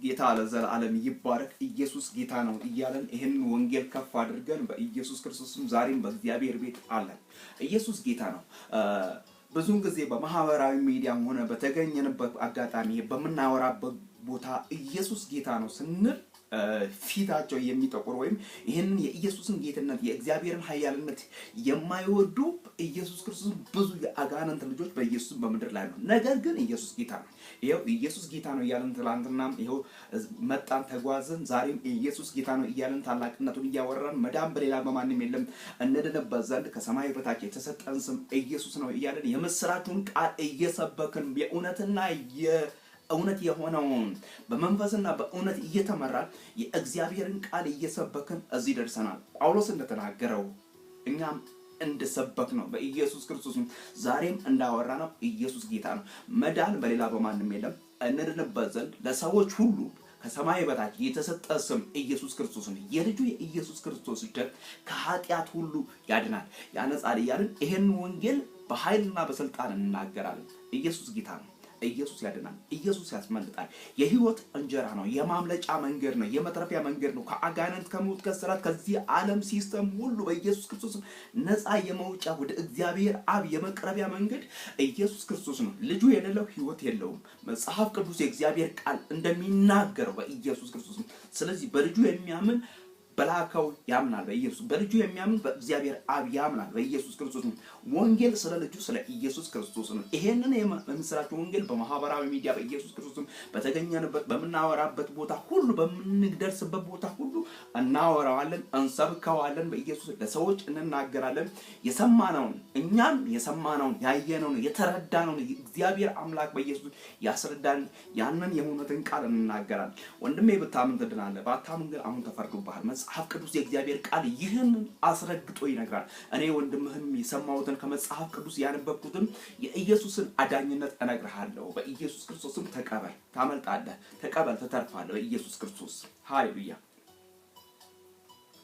የታለ ዘላለም ይባረክ ኢየሱስ ጌታ ነው እያለን ይሄን ወንጌል ከፍ አድርገን በኢየሱስ ክርስቶስም ዛሬም በእግዚአብሔር ቤት አለን። ኢየሱስ ጌታ ነው። ብዙን ጊዜ በማህበራዊ ሚዲያም ሆነ በተገኘንበት አጋጣሚ በመናወራበት ቦታ ኢየሱስ ጌታ ነው ስንል ፊታቸው የሚጠቁር ወይም ይሄንን የኢየሱስን ጌትነት የእግዚአብሔርን ኃያልነት የማይወዱ ኢየሱስ ክርስቶስ ብዙ የአጋንንት ልጆች በኢየሱስ በመድር ላይ ነው። ነገር ግን ኢየሱስ ጌታ ነው። ይሄው ኢየሱስ ጌታ ነው እያልን ትላንትናም ይሄው መጣን ተጓዝን፣ ዛሬም ኢየሱስ ጌታ ነው እያልን ታላቅነቱን እያወራን መዳን በሌላ በማንም የለም እንድንበት ዘንድ ከሰማይ በታች የተሰጠን ስም ኢየሱስ ነው እያልን የምስራቹን ቃል እየሰበክን የእውነትና እውነት የሆነውን በመንፈስና በእውነት እየተመራን የእግዚአብሔርን ቃል እየሰበክን እዚህ ደርሰናል። ጳውሎስ እንደተናገረው እኛም እንደሰበክ ነው በኢየሱስ ክርስቶስ ዛሬም እንዳወራ ነው ኢየሱስ ጌታ ነው። መዳን በሌላ በማንም የለም እንድንበት ዘንድ ለሰዎች ሁሉ ከሰማይ በታች የተሰጠ ስም ኢየሱስ ክርስቶስ ነው። የልጁ የኢየሱስ ክርስቶስ ደም ከኃጢአት ሁሉ ያድናል ያነጻል እያልን ይሄን ወንጌል በኃይልና በስልጣን እንናገራለን። ኢየሱስ ጌታ ነው። ኢየሱስ ያድናል። ኢየሱስ ያስመልጣል። የህይወት እንጀራ ነው። የማምለጫ መንገድ ነው። የመትረፊያ መንገድ ነው። ከአጋንንት ከሞት ከስራት ከዚህ ዓለም ሲስተም ሁሉ በኢየሱስ ክርስቶስ ነፃ የመውጫ ወደ እግዚአብሔር አብ የመቅረቢያ መንገድ ኢየሱስ ክርስቶስ ነው። ልጁ የሌለው ህይወት የለውም። መጽሐፍ ቅዱስ የእግዚአብሔር ቃል እንደሚናገረው በኢየሱስ ክርስቶስ። ስለዚህ በልጁ የሚያምን በላከው ያምናል በኢየሱስ በልጁ የሚያምን በእግዚአብሔር አብ ያምናል በኢየሱስ ክርስቶስ ነው። ወንጌል ስለ ልጁ ስለ ኢየሱስ ክርስቶስ ነው። ይሄንን የምስራች ወንጌል በማህበራዊ ሚዲያ በኢየሱስ ክርስቶስ በተገኘንበት በመናወራበት ቦታ ሁሉ በምንደርስበት ቦታ ሁሉ እናወራዋለን፣ እንሰብከዋለን። በኢየሱስ ለሰዎች እንናገራለን። የሰማነውን እኛም የሰማነውን ያየነውን የተረዳነውን እግዚአብሔር አምላክ በኢየሱስ ያስረዳን ያንን የእውነትን ቃል እንናገራለን። ወንድሜ ብታምን ትድናለህ፣ ባታምን ግን አሁን ተፈርዶብሃል። መጽሐፍ ቅዱስ የእግዚአብሔር ቃል ይህንን አስረግጦ ይነግራል። እኔ ወንድምህም የሰማሁትን ከመጽሐፍ ቅዱስ ያነበብኩትን የኢየሱስን አዳኝነት እነግርሃለሁ። በኢየሱስ ክርስቶስም ተቀበል፣ ታመልጣለህ። ተቀበል፣ ተተርፋለህ። በኢየሱስ ክርስቶስ ሃሌሉያ።